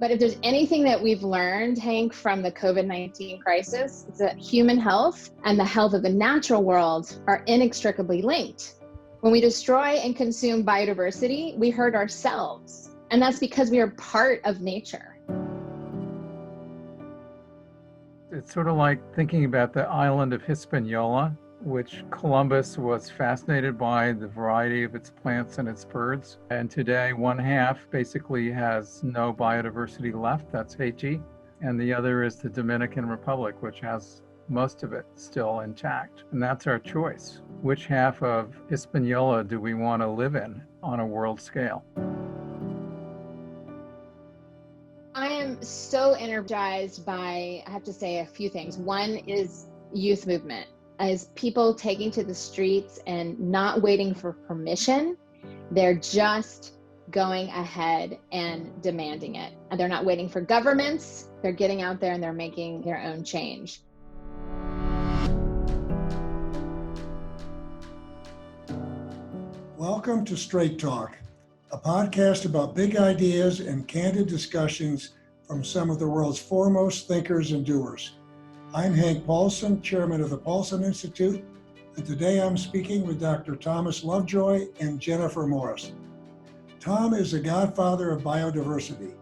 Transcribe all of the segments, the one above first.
But if there's anything that we've learned, Hank, from the COVID-19 crisis, it's that human health and the health of the natural world are inextricably linked. When we destroy and consume biodiversity, we hurt ourselves. And that's because we are part of nature. It's sort of like thinking about the island of Hispaniola, which Columbus was fascinated by the variety of its plants and its birds. And today, one half basically has no biodiversity left. That's Haiti. And the other is the Dominican Republic, which has most of it still intact. And that's our choice. Which half of Hispaniola do we want to live in on a world scale? I am so energized by, I have to say a few things. One is youth movement. As people taking to the streets and not waiting for permission, they're just going ahead and demanding it. And they're not waiting for governments, they're getting out there and they're making their own change. Welcome to Straight Talk, a podcast about big ideas and candid discussions from some of the world's foremost thinkers and doers. I'm Hank Paulson, chairman of the Paulson Institute, and today I'm speaking with Dr. Thomas Lovejoy and Jennifer Morris. Tom is the godfather of biodiversity.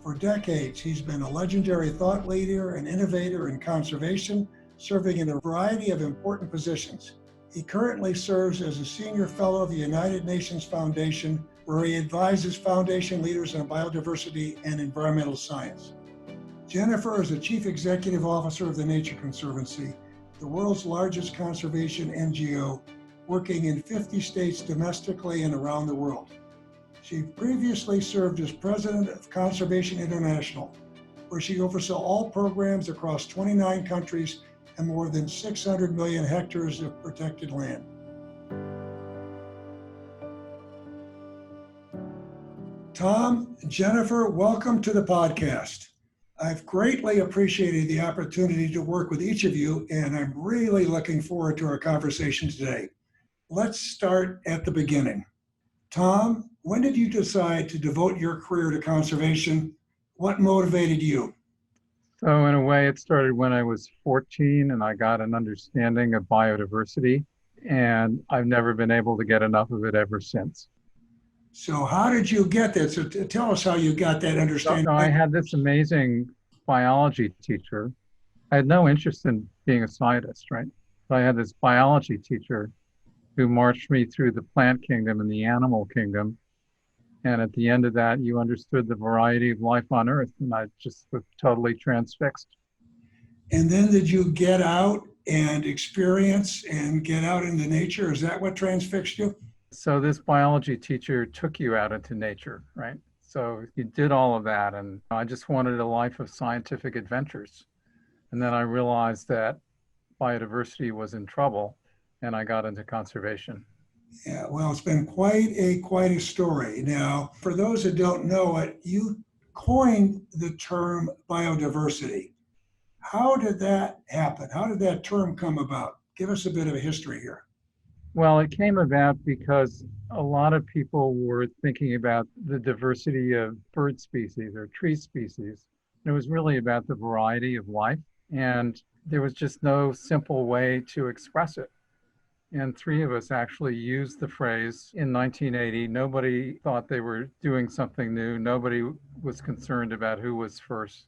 For decades, he's been a legendary thought leader and innovator in conservation, serving in a variety of important positions. He currently serves as a senior fellow of the United Nations Foundation, where he advises foundation leaders on biodiversity and environmental science. Jennifer is the Chief Executive Officer of the Nature Conservancy, the world's largest conservation NGO, working in 50 states domestically and around the world. She previously served as President of Conservation International, where she oversaw all programs across 29 countries and more than 600 million hectares of protected land. Tom, Jennifer, welcome to the podcast. I've greatly appreciated the opportunity to work with each of you, and I'm really looking forward to our conversation today. Let's start at the beginning. Tom, when did you decide to devote your career to conservation? What motivated you? So in a way, it started when I was 14 and I got an understanding of biodiversity, and I've never been able to get enough of it ever since. So how did you get that? So tell us how you got that understanding. So I had this amazing biology teacher. I had no interest in being a scientist, right? But I had this biology teacher who marched me through the plant kingdom and the animal kingdom. And at the end of that, you understood the variety of life on Earth. And I just was totally transfixed. And then did you get out and experience and get out into nature? Is that what transfixed you? So this biology teacher took you out into nature, right? So you did all of that. And I just wanted a life of scientific adventures. And then I realized that biodiversity was in trouble and I got into conservation. Yeah, well, it's been quite a story. Now, for those that don't know it, you coined the term biodiversity. How did that happen? How did that term come about? Give us a bit of a history here. Well, it came about because a lot of people were thinking about the diversity of bird species or tree species. It was really about the variety of life, and there was just no simple way to express it. And three of us actually used the phrase in 1980. Nobody thought they were doing something new. Nobody was concerned about who was first.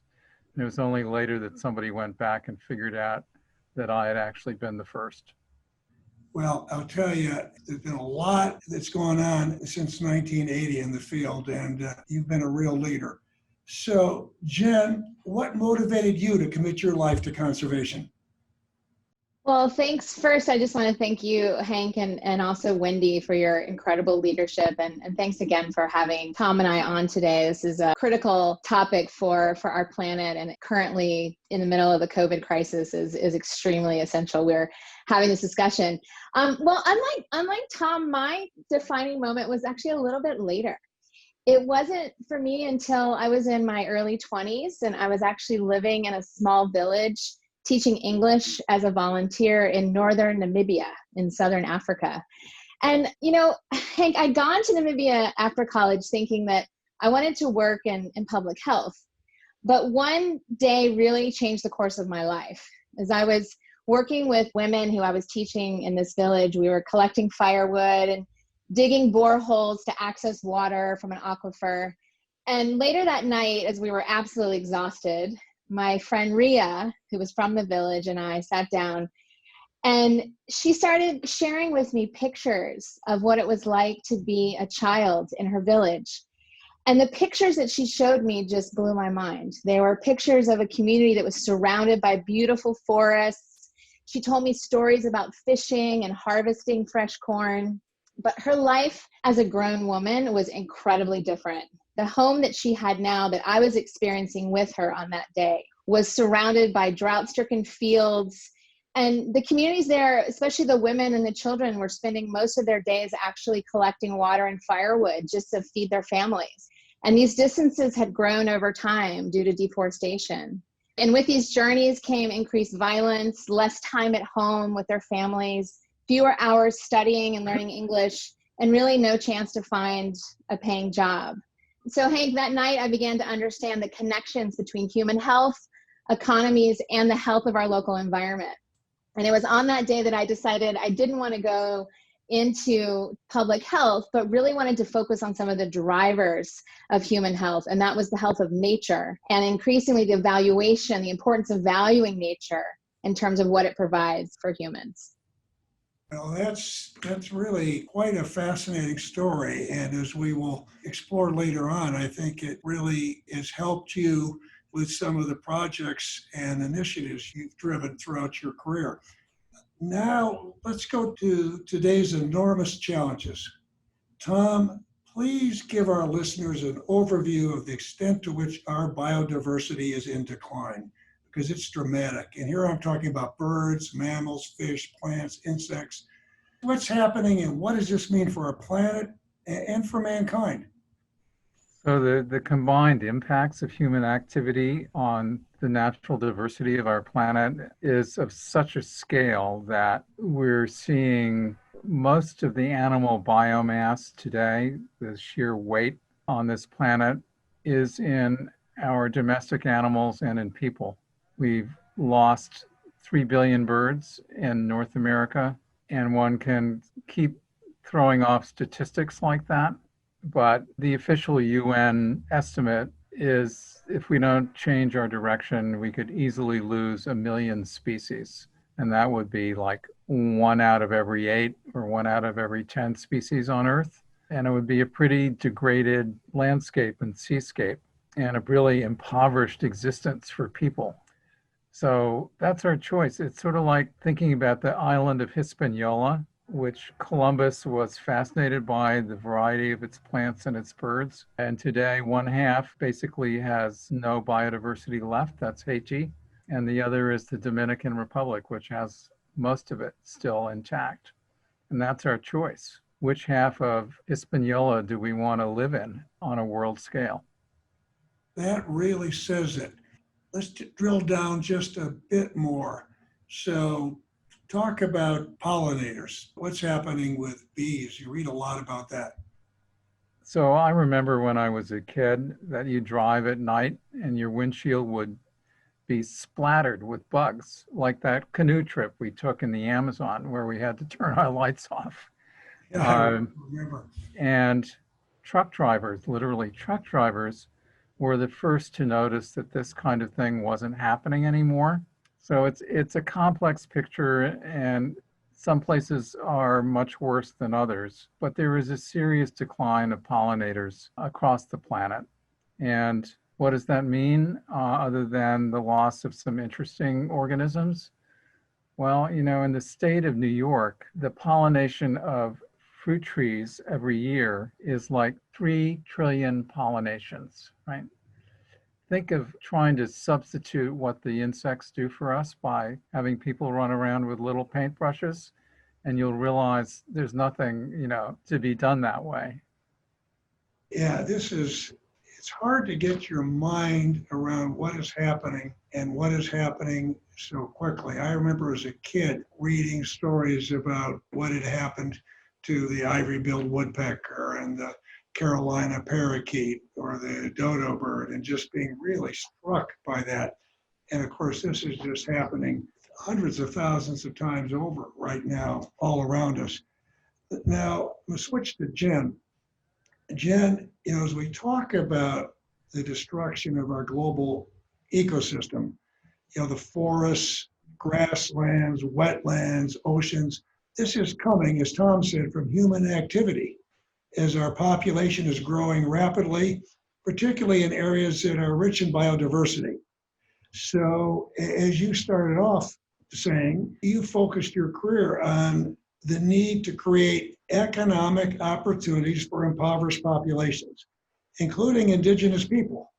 And it was only later that somebody went back and figured out that I had actually been the first. Well, I'll tell you, there's been a lot that's gone on since 1980 in the field, and you've been a real leader. So, Jen, what motivated you to commit your life to conservation? Well, thanks. First, I just want to thank you, Hank, and also Wendy for your incredible leadership. And thanks again for having Tom and I on today. This is a critical topic for our planet, and currently in the middle of the COVID crisis is extremely essential. We're having this discussion. Well, unlike Tom, my defining moment was actually a little bit later. It wasn't for me until I was in my early 20s, and I was actually living in a small village teaching English as a volunteer in northern Namibia in southern Africa. And, you know, Hank, I'd gone to Namibia after college thinking that I wanted to work in public health. But one day really changed the course of my life. As I was working with women who I was teaching in this village, we were collecting firewood and digging boreholes to access water from an aquifer. And later that night, as we were absolutely exhausted, my friend Ria, who was from the village, and I sat down, and she started sharing with me pictures of what it was like to be a child in her village. And the pictures that she showed me just blew my mind. They were pictures of a community that was surrounded by beautiful forests. She told me stories about fishing and harvesting fresh corn. But her life as a grown woman was incredibly different. The home that she had now, that I was experiencing with her on that day, was surrounded by drought-stricken fields. And the communities there, especially the women and the children, were spending most of their days actually collecting water and firewood just to feed their families. And these distances had grown over time due to deforestation. And with these journeys came increased violence, less time at home with their families, fewer hours studying and learning English, and really no chance to find a paying job. So Hank, that night I began to understand the connections between human health, economies, and the health of our local environment. And it was on that day that I decided I didn't want to go into public health, but really wanted to focus on some of the drivers of human health. And that was the health of nature, and increasingly the evaluation, the importance of valuing nature in terms of what it provides for humans. Well, that's really quite a fascinating story. And as we will explore later on, I think it really has helped you with some of the projects and initiatives you've driven throughout your career. Now, let's go to today's enormous challenges. Tom, please give our listeners an overview of the extent to which our biodiversity is in decline, because it's dramatic. And here I'm talking about birds, mammals, fish, plants, insects. What's happening and what does this mean for our planet and for mankind? So the combined impacts of human activity on the natural diversity of our planet is of such a scale that we're seeing most of the animal biomass today, the sheer weight on this planet, is in our domestic animals and in people. We've lost 3 billion birds in North America, and one can keep throwing off statistics like that. But the official UN estimate is if we don't change our direction, we could easily lose 1 million species. And that would be like 1 out of every 8 or 1 out of every 10 species on Earth. And it would be a pretty degraded landscape and seascape and a really impoverished existence for people. So that's our choice. It's sort of like thinking about the island of Hispaniola, which Columbus was fascinated by the variety of its plants and its birds. And today, 1/2 basically has no biodiversity left. That's Haiti. And the other is the Dominican Republic, which has most of it still intact. And that's our choice. Which half of Hispaniola do we want to live in on a world scale? That really says it. Let's drill down just a bit more. So, talk about pollinators. What's happening with bees? You read a lot about that. So I remember when I was a kid that you drive at night and your windshield would be splattered with bugs, like that canoe trip we took in the Amazon where we had to turn our lights off. Yeah, I remember. And truck drivers, literally truck drivers, were the first to notice that this kind of thing wasn't happening anymore. So it's a complex picture, and some places are much worse than others, but there is a serious decline of pollinators across the planet. And what does that mean, other than the loss of some interesting organisms? Well, in the state of New York, the pollination of fruit trees every year is like 3 trillion pollinations, right? Think of trying to substitute what the insects do for us by having people run around with little paintbrushes, and you'll realize there's nothing, to be done that way. Yeah, it's hard to get your mind around what is happening and what is happening so quickly. I remember as a kid reading stories about what had happened to the ivory-billed woodpecker and the Carolina parakeet or the dodo bird and just being really struck by that. And of course, this is just happening hundreds of thousands of times over right now, all around us. Now, we'll switch to Jen. Jen, as we talk about the destruction of our global ecosystem, the forests, grasslands, wetlands, oceans, this is coming, as Tom said, from human activity. As our population is growing rapidly, particularly in areas that are rich in biodiversity. So as you started off saying, you focused your career on the need to create economic opportunities for impoverished populations, including indigenous people,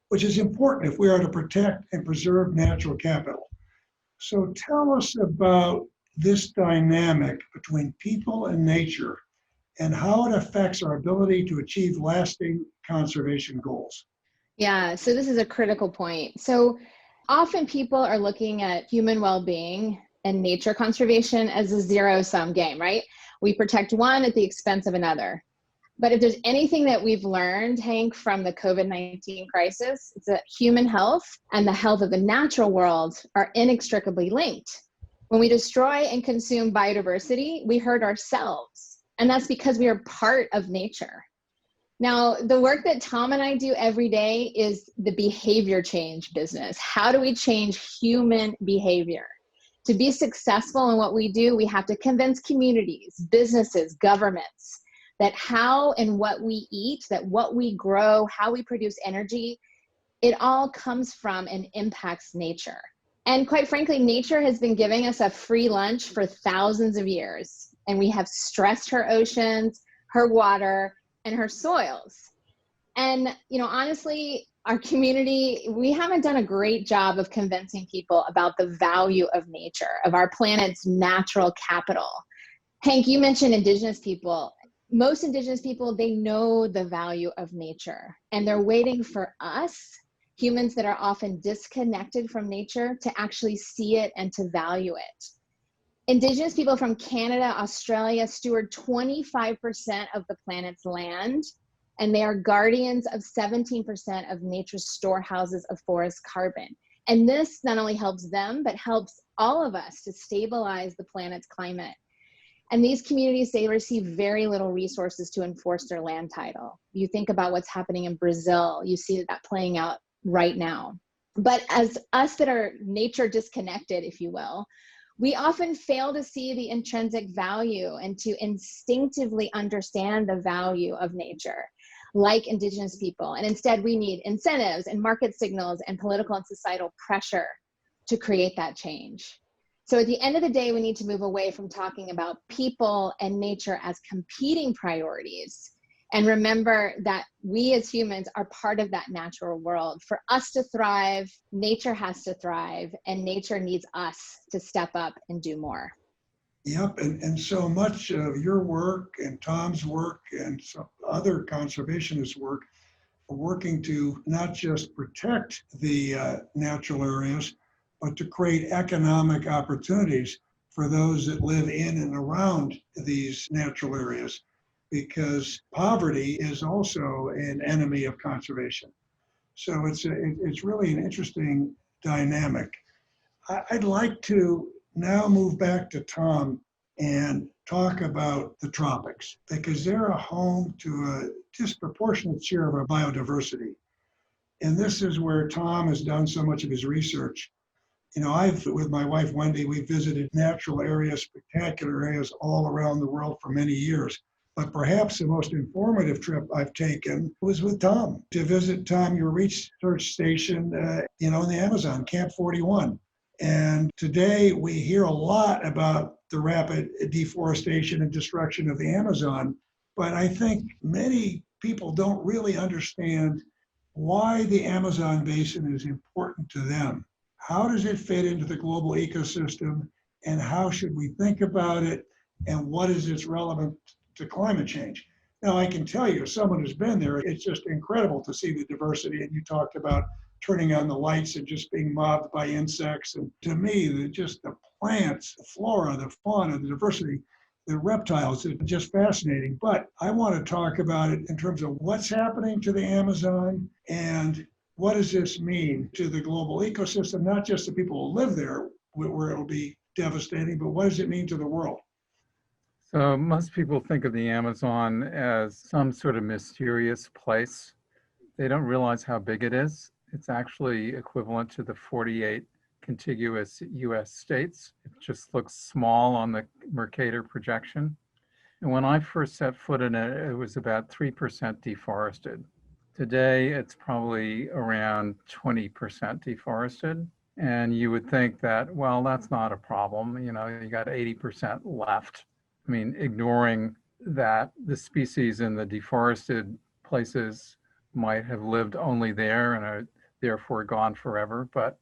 which is important if we are to protect and preserve natural capital. So tell us about this dynamic between people and nature and how it affects our ability to achieve lasting conservation goals. Yeah, so this is a critical point. So often people are looking at human well-being and nature conservation as a zero-sum game, right? We protect one at the expense of another. But if there's anything that we've learned, Hank, from the COVID-19 crisis, it's that human health and the health of the natural world are inextricably linked. When we destroy and consume biodiversity, we hurt ourselves. And that's because we are part of nature. Now, the work that Tom and I do every day is the behavior change business. How do we change human behavior? To be successful in what we do, we have to convince communities, businesses, governments, that how and what we eat, that what we grow, how we produce energy, it all comes from and impacts nature. And quite frankly, nature has been giving us a free lunch for thousands of years. And we have stressed her oceans, her water, and her soils. And, honestly, our community, we haven't done a great job of convincing people about the value of nature, of our planet's natural capital. Hank, you mentioned indigenous people. Most indigenous people, they know the value of nature, and they're waiting for us, humans that are often disconnected from nature, to actually see it and to value it. Indigenous people from Canada, Australia steward 25% of the planet's land, and they are guardians of 17% of nature's storehouses of forest carbon. And this not only helps them, but helps all of us to stabilize the planet's climate. And these communities, they receive very little resources to enforce their land title. You think about what's happening in Brazil, you see that playing out right now. But as us that are nature disconnected, if you will, we often fail to see the intrinsic value and to instinctively understand the value of nature, like indigenous people. And instead, we need incentives and market signals and political and societal pressure to create that change. So at the end of the day, we need to move away from talking about people and nature as competing priorities and remember that we as humans are part of that natural world. For us to thrive, nature has to thrive, and nature needs us to step up and do more. Yep, and so much of your work and Tom's work and some other conservationists' work are working to not just protect the natural areas, but to create economic opportunities for those that live in and around these natural areas, because poverty is also an enemy of conservation. So it's really an interesting dynamic. I'd like to now move back to Tom and talk about the tropics, because they're a home to a disproportionate share of our biodiversity. And this is where Tom has done so much of his research. With my wife, Wendy, we visited natural areas, spectacular areas all around the world for many years. But perhaps the most informative trip I've taken was with Tom, to visit your research station, in the Amazon, Camp 41. And today we hear a lot about the rapid deforestation and destruction of the Amazon. But I think many people don't really understand why the Amazon basin is important to them. How does it fit into the global ecosystem, and how should we think about it, and what is its relevance to climate change? Now, I can tell you, as someone who's been there, it's just incredible to see the diversity. And you talked about turning on the lights and just being mobbed by insects. And to me, just the plants, the flora, the fauna, the diversity the reptiles. It's just fascinating. But I want to talk about it in terms of what's happening to the Amazon and what does this mean to the global ecosystem, not just the people who live there, where it'll be devastating, but what does it mean to the world? So most people think of the Amazon as some sort of mysterious place. They don't realize how big it is. It's actually equivalent to the 48 contiguous US states. It just looks small on the Mercator projection. And when I first set foot in it, it was about 3% deforested. Today, it's probably around 20% deforested. And you would think that, well, that's not a problem. You know, you got 80% left. I mean, ignoring that the species in the deforested places might have lived only there and are therefore gone forever. But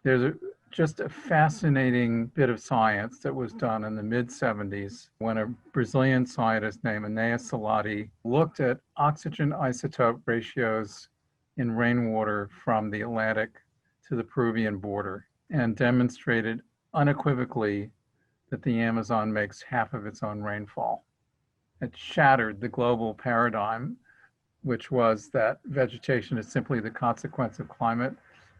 there's just a fascinating bit of science that was done in the mid-70s when a Brazilian scientist named Anea Salati looked at oxygen isotope ratios in rainwater from the Atlantic to the Peruvian border and demonstrated unequivocally that the Amazon makes half of its own rainfall. It shattered the global paradigm, which was that vegetation is simply the consequence of climate,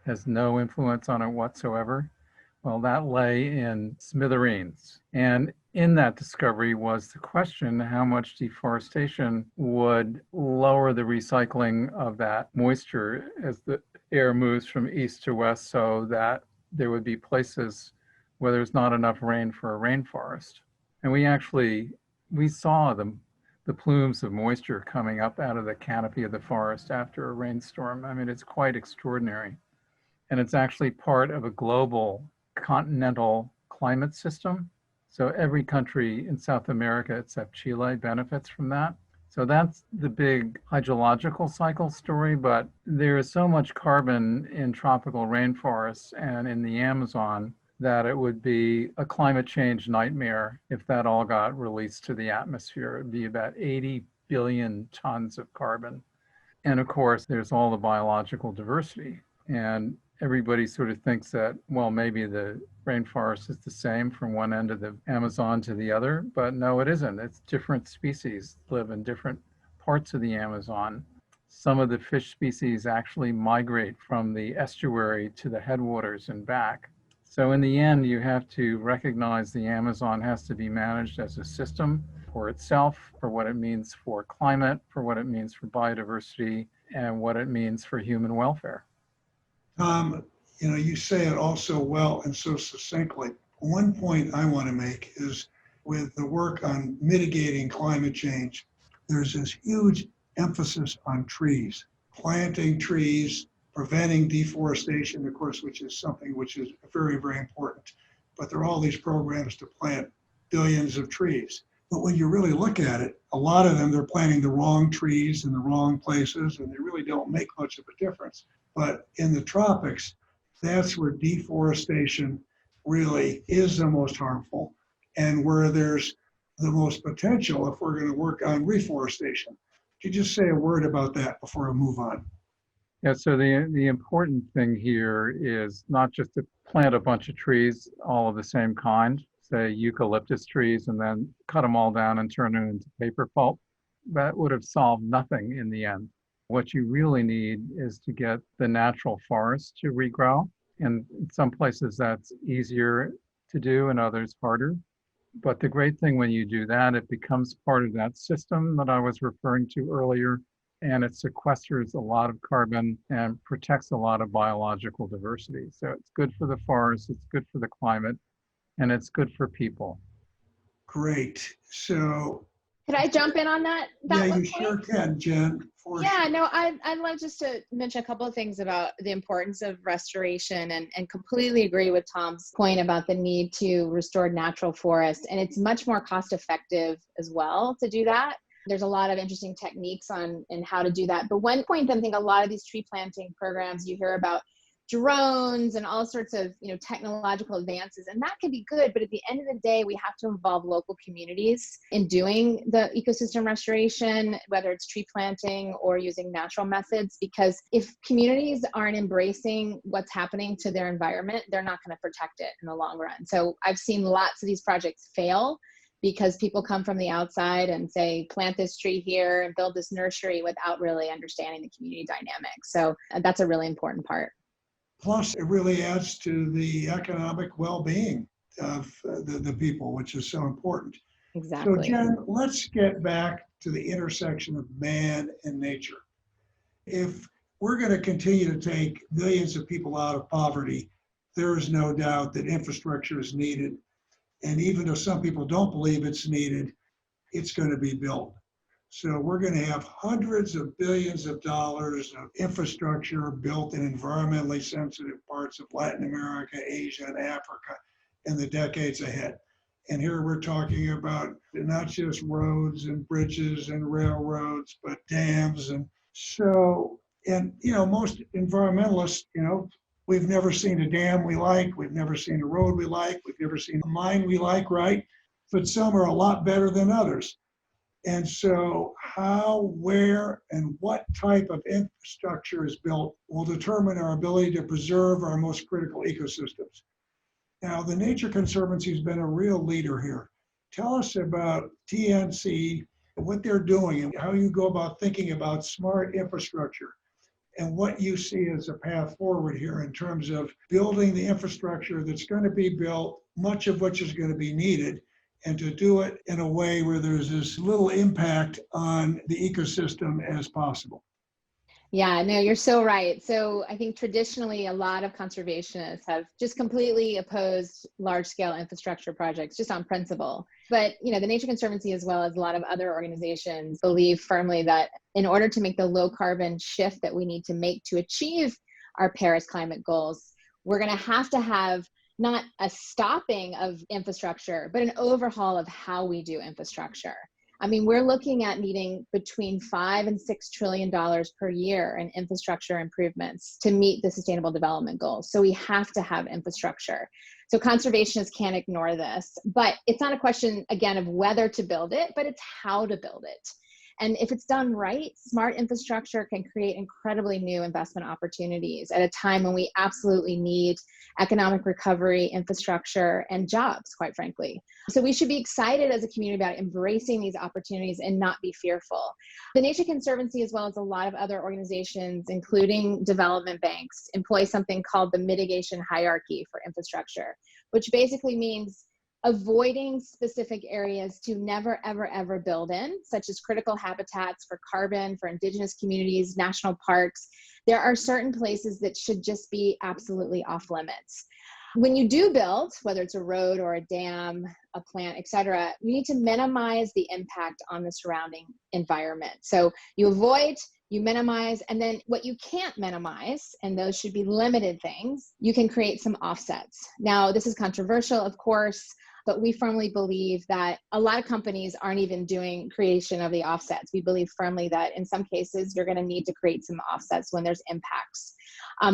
has no influence on it whatsoever. Well, that lay in smithereens. And in that discovery was the question how much deforestation would lower the recycling of that moisture as the air moves from east to west, so that there would be places where there's not enough rain for a rainforest. And we saw the plumes of moisture coming up out of the canopy of the forest after a rainstorm. I mean, it's quite extraordinary. And it's actually part of a global continental climate system. So every country in South America except Chile benefits from that. So that's the big hydrological cycle story, but there is so much carbon in tropical rainforests and in the Amazon that it would be a climate change nightmare if that all got released to the atmosphere. It'd be about 80 billion tons of carbon. And of course, there's all the biological diversity. And everybody sort of thinks that, well, maybe the rainforest is the same from one end of the Amazon to the other, but no, it isn't. It's different species live in different parts of the Amazon. Some of the fish species actually migrate from the estuary to the headwaters and back. So in the end, you have to recognize the Amazon has to be managed as a system for itself, for what it means for climate, for what it means for biodiversity, and what it means for human welfare. Tom, you say it all so well and so succinctly. One point I want to make is with the work on mitigating climate change, there's this huge emphasis on trees, planting trees, preventing deforestation, of course, which is something which is very, very important. But there are all these programs to plant billions of trees. But when you really look at it, a lot of them, they're planting the wrong trees in the wrong places, and they really don't make much of a difference. But in the tropics, that's where deforestation really is the most harmful and where there's the most potential if we're going to work on reforestation. Could you just say a word about that before I move on? Yeah, so the important thing here is not just to plant a bunch of trees, all of the same kind, say eucalyptus trees, and then cut them all down and turn them into paper pulp. That would have solved nothing in the end. What you really need is to get the natural forest to regrow. And in some places that's easier to do and others harder. But the great thing when you do that, it becomes part of that system that I was referring to earlier, and it sequesters a lot of carbon and protects a lot of biological diversity. So it's good for the forest, it's good for the climate, and it's good for people. Great. So Could I jump in on that? Yeah, you sure can, Jen. Yeah, no, I'd like just to mention a couple of things about the importance of restoration and completely agree with Tom's point about the need to restore natural forests. And it's much more cost effective as well to do that. There's a lot of interesting techniques on how to do that. But one point that I think a lot of these tree planting programs, you hear about drones and all sorts of technological advances, and that can be good, but at the end of the day we have to involve local communities in doing the ecosystem restoration, whether it's tree planting or using natural methods, because if communities aren't embracing what's happening to their environment, they're not going to protect it in the long run. So I've seen lots of these projects fail because people come from the outside and say, plant this tree here and build this nursery without really understanding the community dynamics. So that's a really important part. Plus, it really adds to the economic well-being of the people, which is so important. Exactly. So Jen, let's get back to the intersection of man and nature. If we're going to continue to take millions of people out of poverty, there is no doubt that infrastructure is needed. And even though some people don't believe it's needed, it's going to be built. So we're going to have hundreds of billions of dollars of infrastructure built in environmentally sensitive parts of Latin America, Asia, and Africa in the decades ahead. And here we're talking about not just roads and bridges and railroads, but dams. And so, most environmentalists, we've never seen a dam we like, we've never seen a road we like, we've never seen a mine we like, right? But some are a lot better than others. And so how, where, and what type of infrastructure is built will determine our ability to preserve our most critical ecosystems. Now, the Nature Conservancy has been a real leader here. Tell us about TNC, what they're doing, and how you go about thinking about smart infrastructure, and what you see as a path forward here in terms of building the infrastructure that's going to be built, much of which is going to be needed, and to do it in a way where there's as little impact on the ecosystem as possible. Yeah, no, you're so right. So I think traditionally a lot of conservationists have just completely opposed large-scale infrastructure projects just on principle. But, the Nature Conservancy, as well as a lot of other organizations, believe firmly that in order to make the low carbon shift that we need to make to achieve our Paris climate goals, we're going to have not a stopping of infrastructure, but an overhaul of how we do infrastructure. I mean, we're looking at needing between $5 and $6 trillion per year in infrastructure improvements to meet the Sustainable Development Goals. So we have to have infrastructure. So conservationists can't ignore this, but it's not a question, again, of whether to build it, but it's how to build it. And if it's done right, smart infrastructure can create incredibly new investment opportunities at a time when we absolutely need economic recovery, infrastructure, and jobs, quite frankly. So we should be excited as a community about embracing these opportunities and not be fearful. The Nature Conservancy, as well as a lot of other organizations, including development banks, employ something called the mitigation hierarchy for infrastructure, which basically means avoiding specific areas to never, ever, ever build in, such as critical habitats for carbon, for indigenous communities, national parks. There are certain places that should just be absolutely off limits. When you do build, whether it's a road or a dam, a plant, et cetera, you need to minimize the impact on the surrounding environment. So you avoid, you minimize, and then what you can't minimize, and those should be limited things, you can create some offsets. Now, this is controversial, of course, but we firmly believe that a lot of companies aren't even doing creation of the offsets. We believe firmly that in some cases, you're going to need to create some offsets when there's impacts.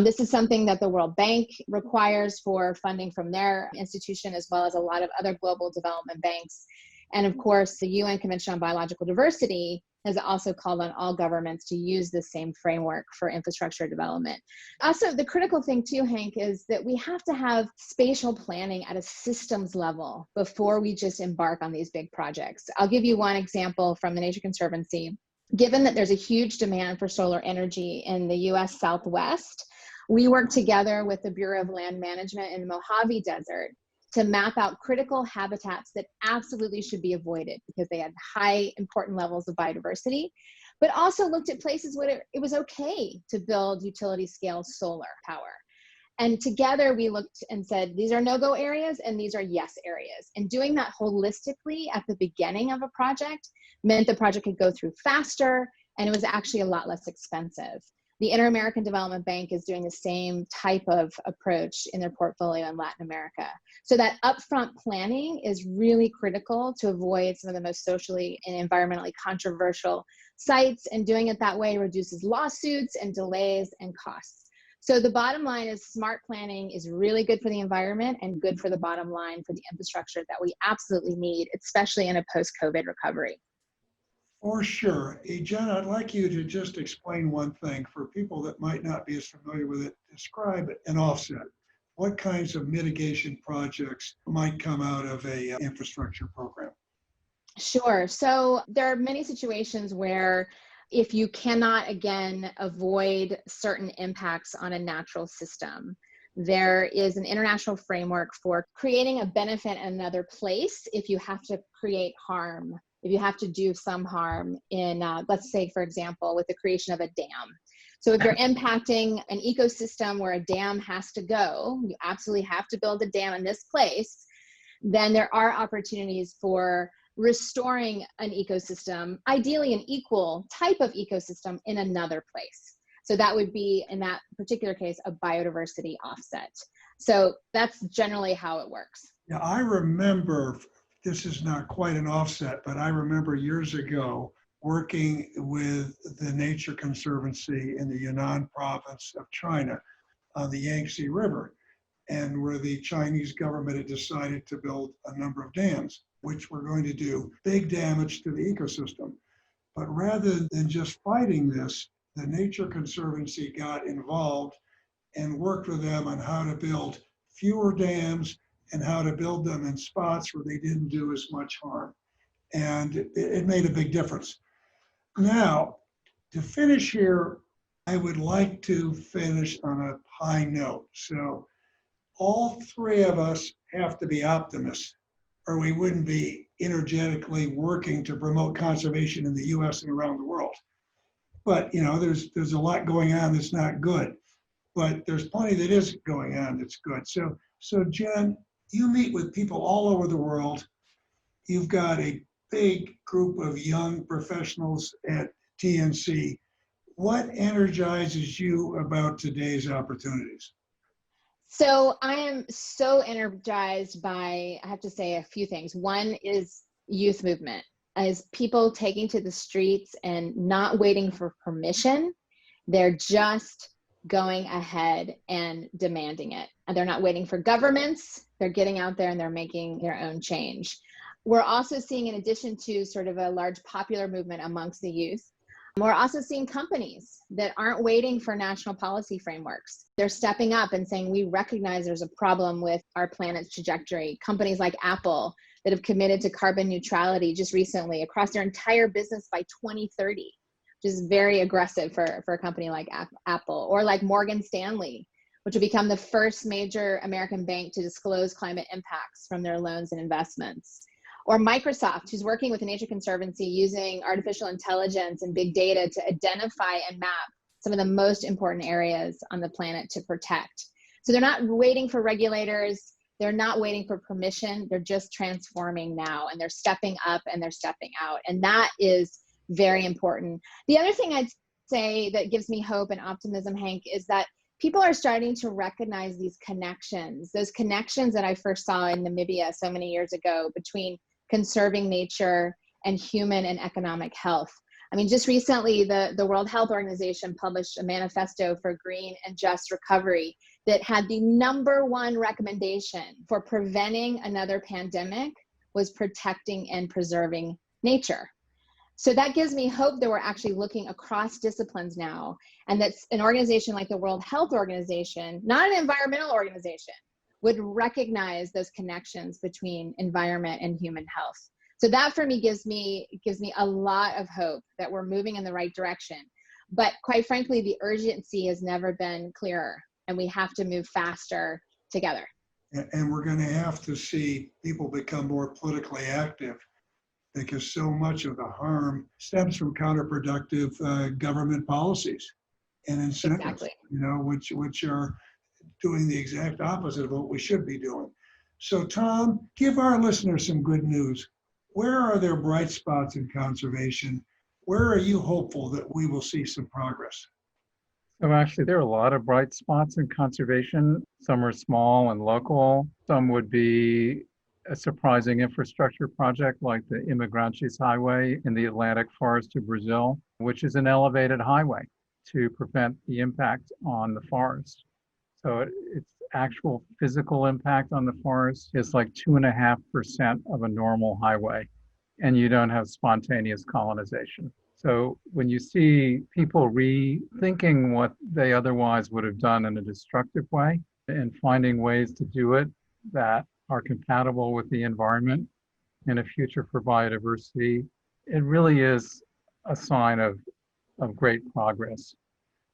This is something that the World Bank requires for funding from their institution, as well as a lot of other global development banks. And of course, the UN Convention on Biological Diversity has also called on all governments to use the same framework for infrastructure development. Also, the critical thing too, Hank, is that we have to have spatial planning at a systems level before we just embark on these big projects. I'll give you one example from the Nature Conservancy. Given that there's a huge demand for solar energy in the US Southwest, we work together with the Bureau of Land Management in the Mojave Desert to map out critical habitats that absolutely should be avoided because they had high important levels of biodiversity, but also looked at places where it was okay to build utility scale solar power. And together we looked and said, these are no-go areas and these are yes areas. And doing that holistically at the beginning of a project meant the project could go through faster and it was actually a lot less expensive. The Inter-American Development Bank is doing the same type of approach in their portfolio in Latin America. So that upfront planning is really critical to avoid some of the most socially and environmentally controversial sites, and doing it that way reduces lawsuits and delays and costs. So the bottom line is smart planning is really good for the environment and good for the bottom line for the infrastructure that we absolutely need, especially in a post-COVID recovery. For sure. Hey, Jen, I'd like you to just explain one thing for people that might not be as familiar with it. Describe an offset. What kinds of mitigation projects might come out of a infrastructure program? Sure. So there are many situations where if you cannot, again, avoid certain impacts on a natural system, there is an international framework for creating a benefit in another place if you have to create harm, if you have to do some harm in, let's say, for example, with the creation of a dam. So if you're impacting an ecosystem where a dam has to go, you absolutely have to build a dam in this place, then there are opportunities for restoring an ecosystem, ideally an equal type of ecosystem in another place. So that would be, in that particular case, a biodiversity offset. So that's generally how it works. Yeah, I remember, this is not quite an offset, but I remember years ago working with the Nature Conservancy in the Yunnan province of China on the Yangtze River, and where the Chinese government had decided to build a number of dams, which were going to do big damage to the ecosystem. But rather than just fighting this, the Nature Conservancy got involved and worked with them on how to build fewer dams and how to build them in spots where they didn't do as much harm. And it made a big difference. Now, to finish here, I would like to finish on a high note. So all three of us have to be optimists, or we wouldn't be energetically working to promote conservation in the US and around the world. But there's a lot going on that's not good, but there's plenty that is going on that's good. So Jen, you meet with people all over the world. You've got a big group of young professionals at TNC. What energizes you about today's opportunities? So I am so energized by, I have to say, a few things. One is youth movement, as people taking to the streets and not waiting for permission. They're just going ahead and demanding it. And they're not waiting for governments. They're getting out there and they're making their own change. We're also seeing, in addition to sort of a large popular movement amongst the youth, we're also seeing companies that aren't waiting for national policy frameworks. They're stepping up and saying, we recognize there's a problem with our planet's trajectory. Companies like Apple that have committed to carbon neutrality just recently across their entire business by 2030, which is very aggressive for a company like Apple, or like Morgan Stanley, which will become the first major American bank to disclose climate impacts from their loans and investments. Or Microsoft, who's working with the Nature Conservancy using artificial intelligence and big data to identify and map some of the most important areas on the planet to protect. So they're not waiting for regulators. They're not waiting for permission. They're just transforming now, and they're stepping up and they're stepping out. And that is very important. The other thing I'd say that gives me hope and optimism, Hank, is that people are starting to recognize these connections, those connections that I first saw in Namibia so many years ago between conserving nature and human and economic health. I mean, just recently, the World Health Organization published a manifesto for green and just recovery that had the #1 recommendation for preventing another pandemic was protecting and preserving nature. So that gives me hope that we're actually looking across disciplines now, and that an organization like the World Health Organization, not an environmental organization, would recognize those connections between environment and human health. So that for me gives me a lot of hope that we're moving in the right direction. But quite frankly, the urgency has never been clearer, and we have to move faster together. And we're going to have to see people become more politically active, because so much of the harm stems from counterproductive government policies and incentives, Exactly. which are doing the exact opposite of what we should be doing. So Tom, give our listeners some good news. Where are there bright spots in conservation? Where are you hopeful that we will see some progress? So actually, there are a lot of bright spots in conservation. Some are small and local. Some would be a surprising infrastructure project like the Imigrantes Highway in the Atlantic forest of Brazil, which is an elevated highway to prevent the impact on the forest. So its actual physical impact on the forest is like 2.5% of a normal highway, and you don't have spontaneous colonization. So when you see people rethinking what they otherwise would have done in a destructive way and finding ways to do it that are compatible with the environment and a future for biodiversity, it really is a sign of great progress.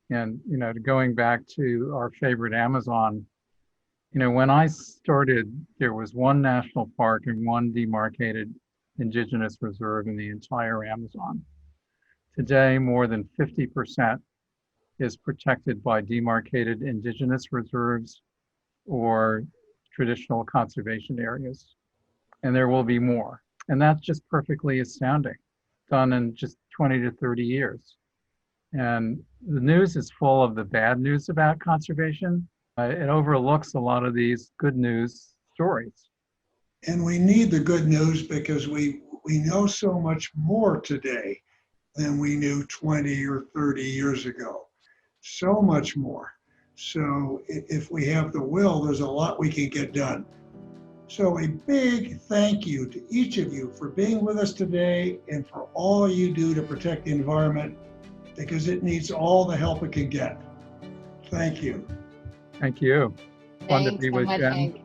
And, going back to our favorite Amazon, when I started, there was one national park and one demarcated indigenous reserve in the entire Amazon. Today, more than 50% is protected by demarcated indigenous reserves or traditional conservation areas. And there will be more. And that's just perfectly astounding, done in just 20 to 30 years. And the news is full of the bad news about conservation. It overlooks a lot of these good news stories. And we need the good news because we know so much more today than we knew 20 or 30 years ago. So much more. So if we have the will, there's a lot we can get done. So a big thank you to each of you for being with us today and for all you do to protect the environment, because it needs all the help it can get. Thank you. Thank you. Fun to Thanks be so with much, Jen. Hank.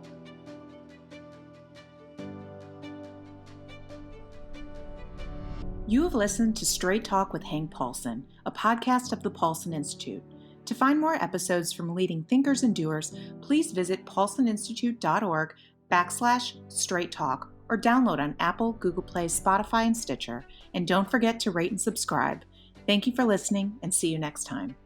You have listened to Straight Talk with Hank Paulson, a podcast of the Paulson Institute. To find more episodes from leading thinkers and doers, please visit paulsoninstitute.org/straight talk or download on Apple, Google Play, Spotify, and Stitcher. And don't forget to rate and subscribe. Thank you for listening, and see you next time.